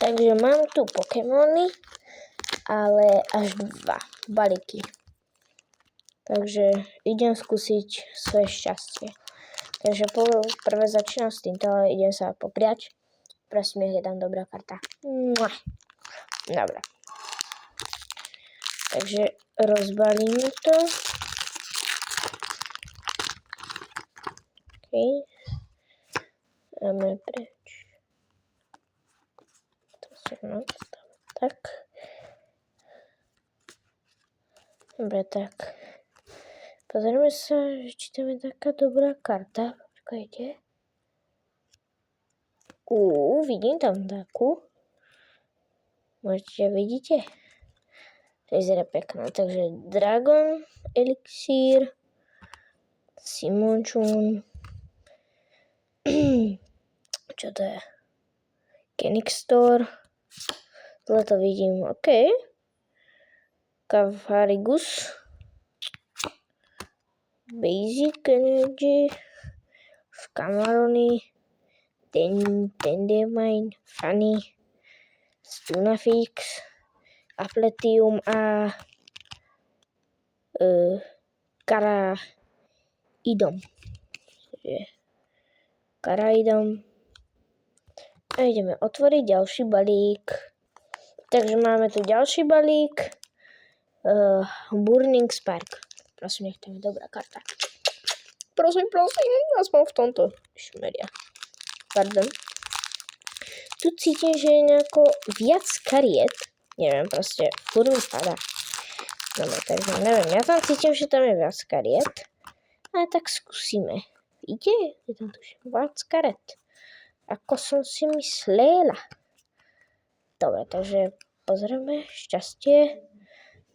Takže mám tu Pokémony, ale až 2 balíky. Takže idem skúsiť svoje šťastie. Takže prvé začínam s týmto, ale idem sa popriať. Prosím, nech je tam dobrá karta. Dobre. Takže rozbalíme to. OK. Dáme preč. To si tak. Dobre, tak. Pozrieme sa, či tam je taká dobrá karta. Počkajte. Vidím tam takú. Môžete, vidíte? To vyzerá pekná. Takže Dragon, Elixír, Simončun. Čo to je? Kenixtor. Zle to vidím. OK. Cavarigus. Basic Energy. Scamaroni. Tendemine. Fanny. Stunafix. Apletium a Karaidom. A ideme otvoriť ďalší balík. Takže máme tu ďalší balík. Burning Spark. Prosím, nech tam je dobrá karta. Prosím, aspoň v tomto šmeria. Pardon. Tu cítim, že je nejako viac kariet. Neviem, proste furt mi padá. Dobre, takže neviem, ja tam cítim, že tam je viac kariet. Ale tak skúsime. Vidíte? Je tam tu viac kariet. Ako som si myslela. Dobre, takže pozrieme šťastie.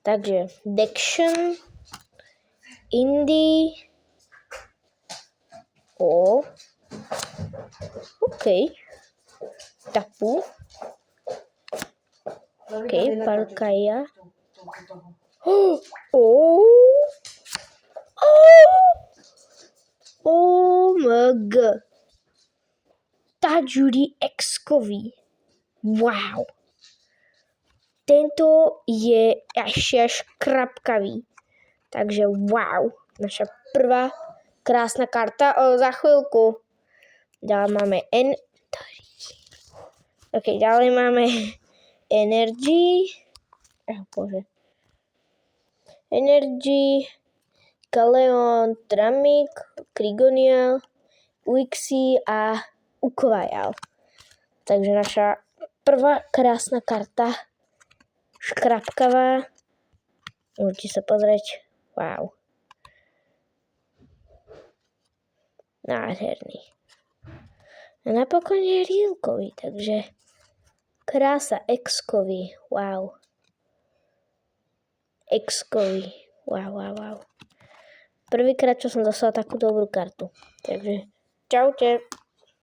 Takže Dection, Indie, OK, Tapu, OK, Palkaja, OMG, Tajuri X-kový, wow. Tento je až krapkavý. Takže wow, naša prvá krásna karta. Za chvíľku. Ďalej máme ďalej máme Energy. Energy, Kaleon, Tramik, Krigonial, Uixie a Ukvajal. Takže naša prvá krásna karta. Škrapkavá. Môžete sa pozrieť. Wow. Nádherný. A napokon je rílkový, takže krása X-kový. Wow. X-kový. Wow. Prvýkrát, čo som dostala takú dobrú kartu. Takže čaute.